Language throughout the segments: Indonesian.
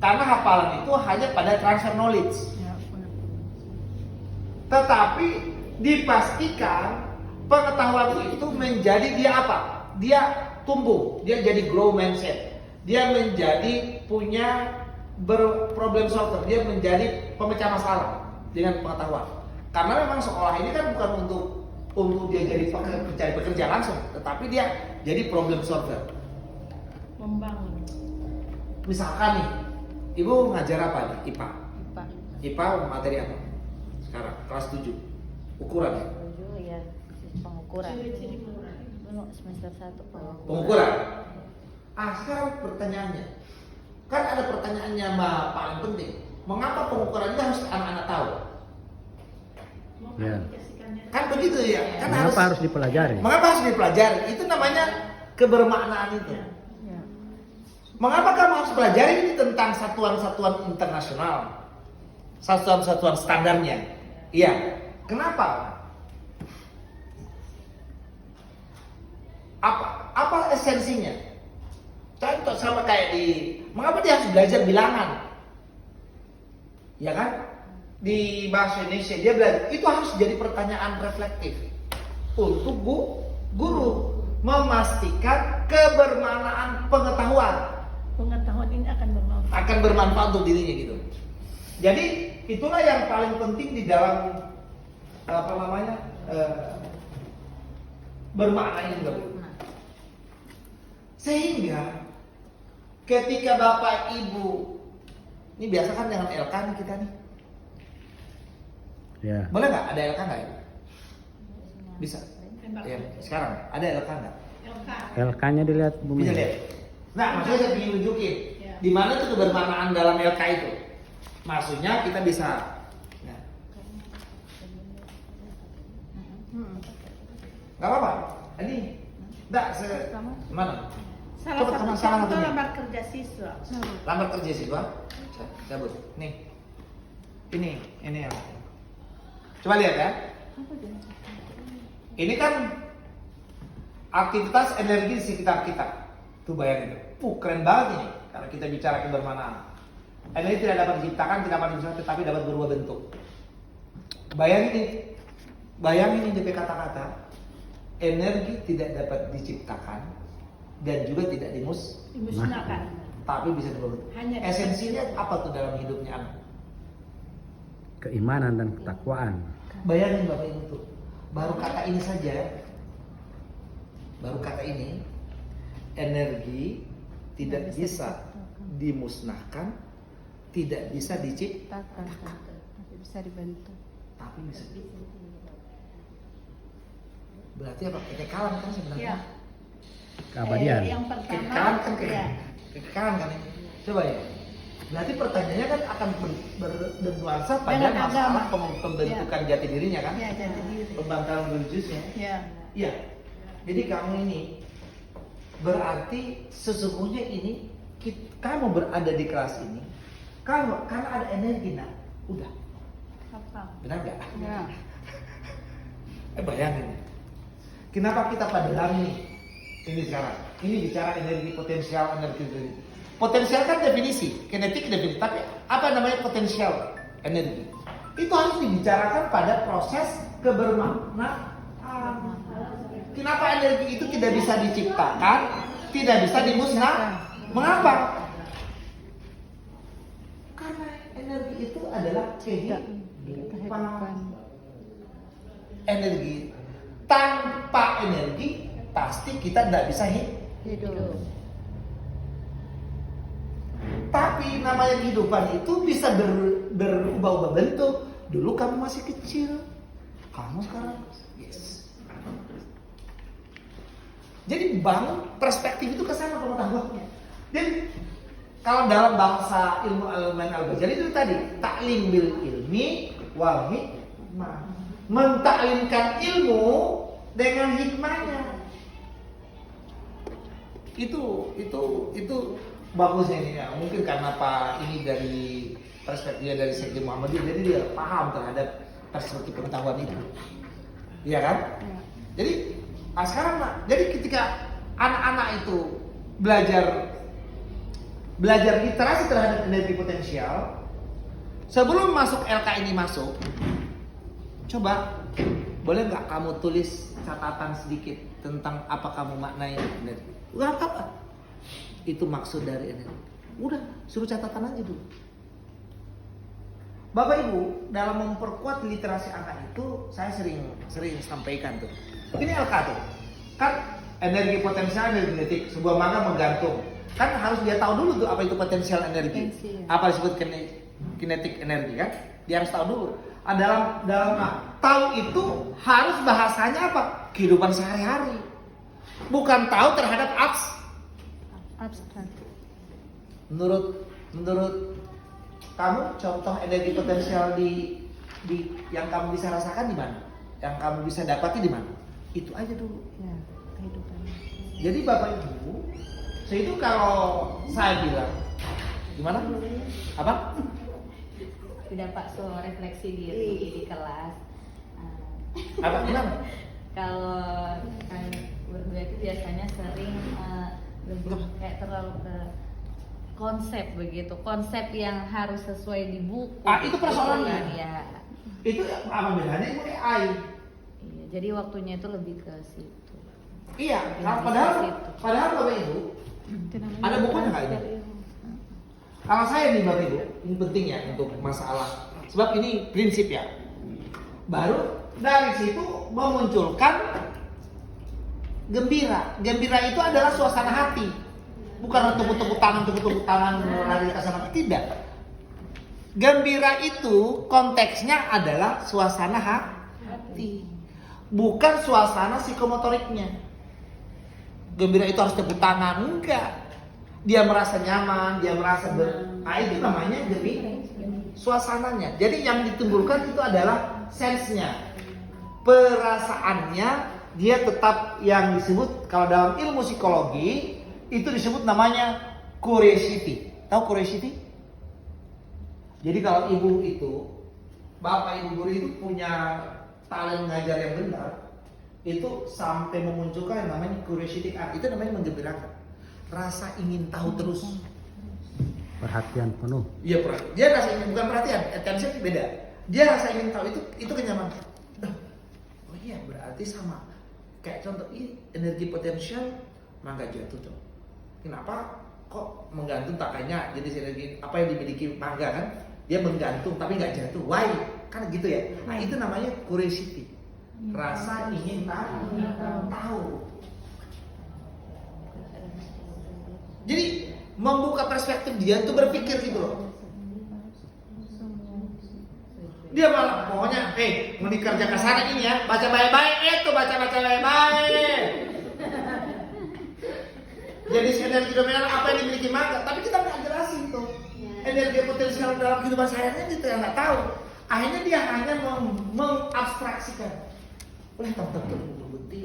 Karena hafalan itu hanya pada transfer knowledge. Tetapi dipastikan pengetahuan itu menjadi dia apa? Dia tumbuh, dia jadi grow mindset. Dia menjadi punya berproblem solver, dia menjadi pemecah masalah dengan pengetahuan. Karena memang sekolah ini kan bukan untuk dia jadi mencari pekerja langsung, tetapi dia jadi problem solver. Membangun. Misalkan nih, Ibu ngajar apa nih? IPA. IPA. IPA materi apa? Sekarang kelas 7. Ukuran ya? 7 ya, pengukuran. Ciri-ciri Dulu semester 1 Pengukuran. Sekarang pertanyaannya. Kan ada pertanyaannya paling penting. Mengapa pengukuran itu harus anak-anak tahu? Ya. Kan begitu ya? Kan Mengapa harus dipelajari? Mengapa harus dipelajari? Itu namanya kebermaknaan itu. Ya. Mengapa kamu harus pelajari ini tentang satuan-satuan internasional? Satuan-satuan standarnya. Iya. Kenapa? Apa esensinya? Contoh sama kayak mengapa dia harus belajar bilangan? Ya kan? Di bahasa Indonesia dia belajar. Itu harus jadi pertanyaan reflektif untuk guru memastikan kebermanfaatan pengetahuan. Pengetahuan ini akan bermanfaat untuk dirinya gitu. Jadi itulah yang paling penting di dalam bermakna ini juga. Sehingga ketika Bapak Ibu, ini biasa kan dengan LK nih kita nih. Ya. Boleh nggak ada LK nggak ya? Bisa. Ya, sekarang ada LK nggak? LK-nya dilihat Bu Bisa Mei. lihat. Nah, maksudnya saya ingin nunjukin Ya. di mana tuh kebermaknaan dalam LK itu. Maksudnya kita bisa. Nah. Nggak apa-apa. Ini, enggak, mana? salah Coba satu salah contoh satunya. lamar kerja siswa. Lamar kerja siswa. Cabut. Nih. Ini yang. Coba lihat ya. Ini kan aktivitas energi di sekitar kita. Tuh bayangin. Keren banget ini. Kalau kita bicara kebermanfaatan. Energi tidak dapat diciptakan, tidak dapat diciptakan, tetapi dapat berubah bentuk. Bayangin ini DP kata-kata. Energi tidak dapat diciptakan dan juga tidak Dimusnahkan. tapi bisa berubah. Hanya Esensinya apa tuh dalam hidupnya anak? Keimanan dan ketakwaan. Bayangin Bapak Ibu tuh. Baru kata ini saja. Baru kata ini. Energi tidak bisa dimusnahkan, tidak bisa diciptakan, Tapi bisa dibantu. tapi bisa. Berarti apa? Kekekalan kan sebenarnya. Ya. Keabadian. Yang pertama, Kekekalan kan ya. kekekalan kan ini. Coba ya. Berarti pertanyaannya kan akan bernuansa pada Dengan masalah agama. pembentukan jati dirinya kan? Ya, jati diri. Pembangkangan religiusnya. Ya. Iya. Jadi kamu ini berarti sesungguhnya ini kamu berada di kelas ini karena ada energi nak. Udah. Apa? Benar nggak? Ya. Bayangin. Kenapa kita pada dalam ini sekarang? Ini bicara energi potensial, energi. Potensial kan definisi, kinetik definisi. Tapi apa namanya potensial energi? Itu harus dibicarakan pada proses kebermaknaan. Kenapa energi itu tidak bisa diciptakan, tidak bisa dimusnahkan? Mengapa? Karena energi itu adalah kehidupan. Energi. Tanpa energi pasti kita tidak bisa Hidup. Tapi namanya kehidupan itu bisa berubah-ubah bentuk. Dulu kamu masih kecil, kamu sekarang yes. Jadi bangun perspektif itu ke sana pengetahuannya. Jadi kalau dalam bahasa ilmu Al-Man Al-Ghazali itu tadi taklim bil ilmi wal hikmah. Mentaklimkan ilmu dengan hikmahnya. Itu bagusnya ini ya. Mungkin karena Pak ini dari perspektifnya dari Sekjen Muhammadiyah, jadi dia paham terhadap perspektif pengetahuan itu. Iya kan? Ya. Jadi sekarang jadi ketika anak-anak itu belajar belajar literasi terhadap energi potensial, sebelum masuk LK ini masuk, coba boleh nggak kamu tulis catatan sedikit tentang apa kamu maknai energi? Udah apa? Itu maksud dari energi. Udah, suruh catatan aja dulu. Bapak Ibu, dalam memperkuat literasi angka itu, saya sering sampaikan tuh. Ini LK tuh, kan energi potensial, energi kinetik. Sebuah mangga menggantung. Kan harus dia tahu dulu tuh apa itu potensial energi. Apa disebut kinetik energi kan? Dia harus tahu dulu. Dalam tahu itu harus bahasanya apa? Kehidupan sehari-hari. Bukan tahu terhadap Abstrak. Menurut kamu contoh energi potensial di yang kamu bisa rasakan di mana? Yang kamu bisa dapati di mana? Itu aja dulu. Ya, kehidupan. Jadi Bapak Ibu, itu kalau saya bilang gimana? Apa? Tidak Pak, soal refleksi diri di kelas. Apa gimana? Kalau kan berdua itu biasanya sering lebih kayak terlalu ke konsep begitu, konsep yang harus sesuai di buku. Itu persoalannya. Ya. Itu apa bedanya itu kayak AI? Iya, jadi waktunya itu lebih ke situ. Iya, Lebih padahal ke situ. Bapak Ibu ada bukunya nggak ini? Kalau saya nih Bapak Ibu, ini penting ya untuk masalah, sebab ini prinsip ya. Baru dari situ memunculkan gembira. Gembira itu adalah suasana hati. Bukan tepuk-tepuk tangan lari ke sana, tidak. Gembira itu konteksnya adalah suasana hati, bukan suasana psikomotoriknya. Gembira itu harus tepuk tangan, enggak. Dia merasa nyaman, dia merasa itu namanya gembira. Suasananya. Jadi yang ditimbulkan itu adalah sense-nya, perasaannya. Dia tetap yang disebut kalau dalam ilmu psikologi itu disebut namanya curiosity. Tahu curiosity? Jadi kalau ibu itu, bapak ibu guru itu punya talent ngajar yang benar, itu sampai memunculkan yang namanya curiosity. Itu namanya menggembirakan. Rasa ingin tahu terus. Perhatian penuh. Iya, dia rasa ingin, bukan perhatian, attention beda. Dia rasa ingin tahu itu kenyamanan. Oh iya, berarti sama. Kayak contoh ini energi potensial mangga jatuh tuh. Kenapa kok menggantung takanya jenis energi apa yang dimiliki mangga kan? Dia menggantung tapi nggak jatuh. Why? Kan gitu ya. Nah itu namanya curiosity. Rasa ingin tahu. Jadi membuka perspektif dia untuk berpikir gitu loh. Dia malah pokoknya, mau kerja ke sana ini ya, baca baik-baik baca baik-baik. Jadi energi dominan apa yang dimiliki mangga, tapi kita nggak jelasin tuh. Energi potensial dalam kehidupan sehari-hari kita nggak tahu. Akhirnya dia hanya mengabstraksikan. Boleh teman-teman berbukti.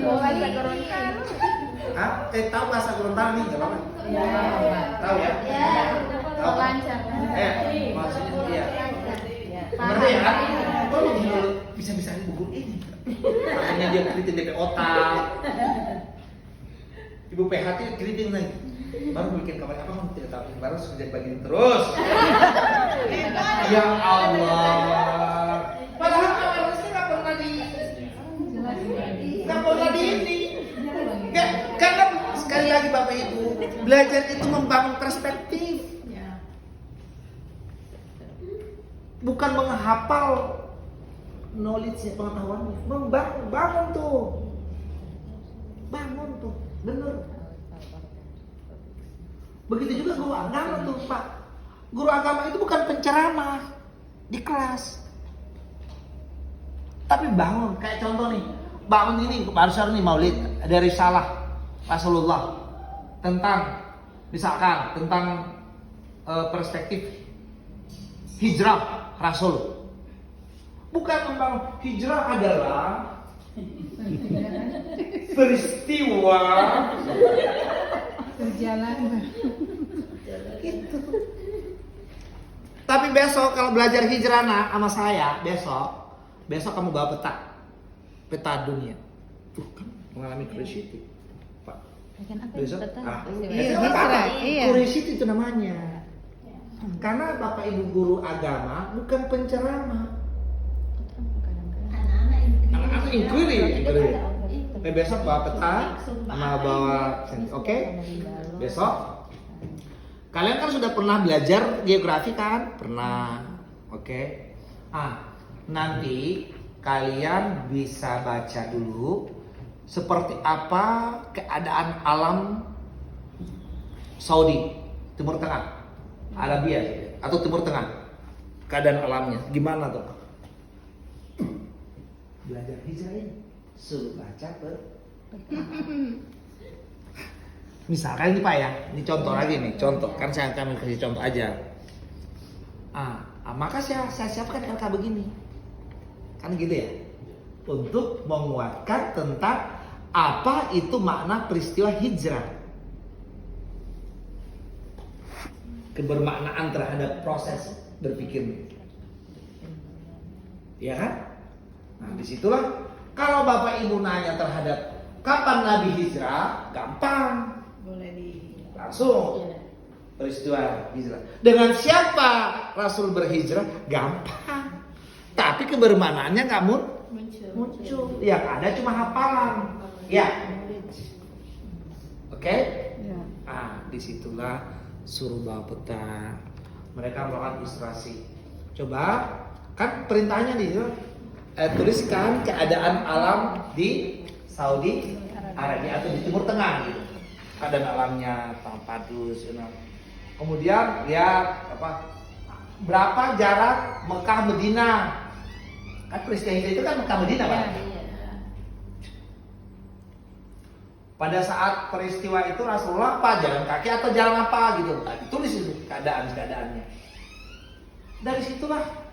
Bahasa Gorontalo. Tahu bahasa Gorontalo nih, nggak apa-apa. Tahu ya? Tahu kan? Maksudnya dia. Ngerti ya? Kok lu bisa-bisa di buku ini? Makanya dia keriting DP otak. Ibu PHT keriting lagi. Baru bikin kamar apa kamu tidak tahu, baru sudah bagian terus. Ya Allah. Padahal awarenessnya nggak pernah di ini. Karena sekali lagi Bapak Ibu, belajar itu membangun perspektif. Bukan menghafal knowledge pengetahuannya, bangun tuh, bener. Begitu juga guru agama tuh Pak. Guru agama itu bukan penceramah di kelas, tapi bangun. Kayak contoh nih, bangun ini barusan nih Maulid dari risalah Rasulullah tentang misalkan tentang perspektif hijrah Rasul. Bukan membangun hijrah adalah peristiwa Perjalanan. itu. Tapi besok kalau belajar hijrah sama saya, besok kamu bawa peta dunia. Tuh kan mengalami curiosity, Pak. Bagian apa Besok? yang Ah, peristiwa iya, hijrah? apa? Iya. Quraisy itu namanya. Karena Bapak Ibu guru agama bukan penceramah. Anak-anak inquiry. Besok bawa peta sama bawa oke? Besok kalian kan sudah pernah belajar geografi kan? Pernah. Oke. Nanti kalian bisa baca dulu seperti apa keadaan alam Saudi, Timur Tengah, Arabia atau Timur Tengah. Keadaan alamnya gimana tuh? Belajar hijrah ini suruh baca misalkan ini Pak ya, ini contoh lagi nih, contoh kan saya akan kasih contoh aja. Maka saya siapkan LK begini, kan gitu ya, untuk menguatkan tentang apa itu makna peristiwa hijrah, kebermaknaan terhadap proses berpikir, ya kan? Nah disitulah kalau Bapak Ibu nanya terhadap kapan Nabi hijrah, gampang. Boleh di Langsung peristiwa hijrah. Dengan siapa Rasul berhijrah, gampang. Tapi kebermanaannya nggak muncul. Yang ada cuma hafalan. Ya. Oke? Ya. Disitulah suruh bawa peta. Mereka melakukan ilustrasi. Coba, kan perintahnya di situ. Tuliskan keadaan alam di Saudi Arabia atau di Timur Tengah gitu. Keadaan alamnya padus, kemudian lihat berapa jarak Mekah Medina. Kan peristiwa itu kan Mekah Medina Pak. Pada saat peristiwa itu Rasulullah apa, jalan kaki atau jalan apa gitu. Tulis itu keadaannya. Dari situlah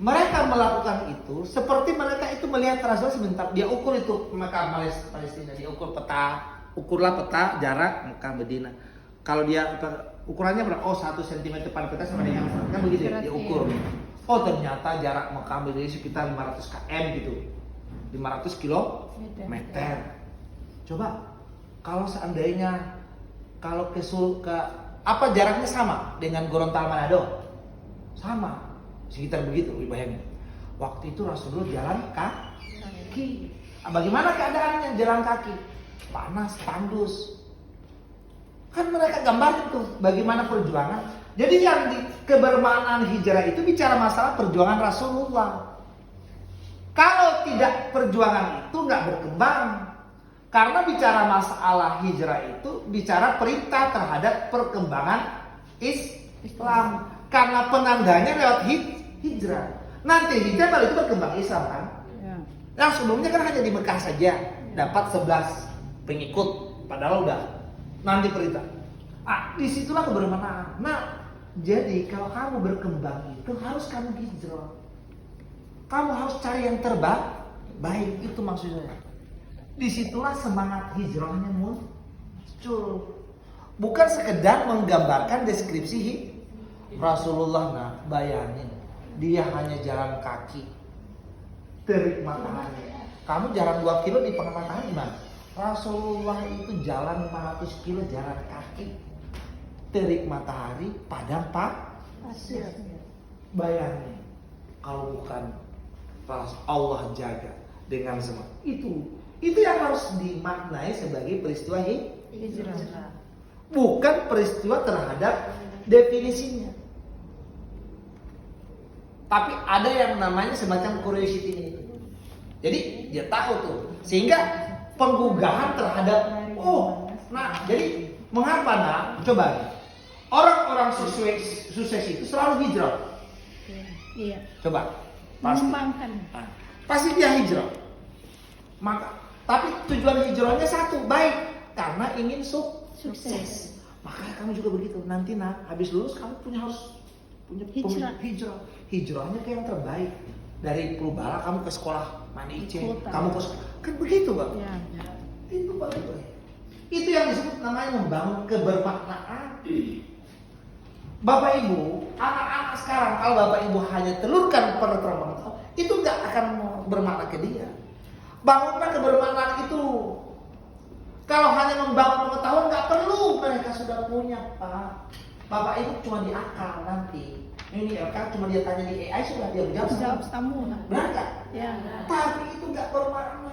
mereka melakukan itu seperti mereka itu melihat Rasulullah sebentar, dia ukur itu Mekah Palestina, dia ukur peta, ukurlah peta jarak Mekah Medina. Kalau dia ukurannya berapa? 1 cm pada peta sama dengan kan begitu ya, dia ukur. Ternyata jarak Mekah Medina sekitar 500 km gitu, 500 kilometer. Coba kalau seandainya kalau ke apa jaraknya sama dengan Gorontalo Manado, sama. Sekitar begitu, bayangin. Waktu itu Rasulullah jalan kaki. Bagaimana keadaannya jalan kaki? Panas, tandus. Kan mereka gambarin tuh bagaimana perjuangan. Jadi yang di kebermaknaan hijrah itu bicara masalah perjuangan Rasulullah. Kalau tidak perjuangan itu nggak berkembang. Karena bicara masalah hijrah itu bicara perintah terhadap perkembangan Islam. Karena penandanya lewat hijrah. Nanti hijrah baru itu berkembang Islam kan? Ya. Yang sebelumnya kan hanya di Mekah saja dapat 11 pengikut, padahal udah nanti perintah. Disitulah kebermanaan. Nah, jadi kalau kamu berkembang itu harus kamu hijrah. Kamu harus cari yang terbaik, itu maksudnya. Disitulah semangat hijrahnya muncul. Bukan sekedar menggambarkan deskripsi Rasulullah. Nah, bayangin dia hanya jalan kaki terik matahari. Kamu jalan 2 kilo di tengah matahari gimana? Rasulullah itu jalan 500 kilo jalan kaki terik matahari padang pasir. Bayangin kalau bukan Allah jaga dengan semua itu yang harus dimaknai sebagai peristiwa Hijrah. bukan peristiwa terhadap definisinya. Tapi ada yang namanya semacam curiosity ini. Jadi dia tahu tuh, sehingga penggugahan terhadap jadi mengapa coba orang-orang sukses itu selalu hijrah. Iya. Coba pasti. Mengembangkan. Pasti dia hijrah. Maka tapi tujuan hijrahnya satu, baik, karena ingin sukses. Makanya kamu juga begitu. Nanti habis lulus kamu harus punya hijrah. Hijrahnya ke yang terbaik. Dari Purbala kamu ke sekolah Mani Ice, kamu ke sekolah. Kan begitu, Bang. Ya. Itu baik. Itu yang disebut namanya membangun kebermaknaan. Bapak Ibu, anak-anak sekarang kalau Bapak Ibu hanya telurkan pertemuan itu nggak akan bermakna ke dia. Bangunkan kebermaknaan itu. Kalau hanya membangun pengetahuan nggak perlu, mereka sudah punya Pak. Bapak Ibu cuma di akal nanti. Ini kan cuma dia tanya di AI sudah dia Jawab menjawab. kamu. Benar nggak? Ya. Tapi itu nggak bermakna.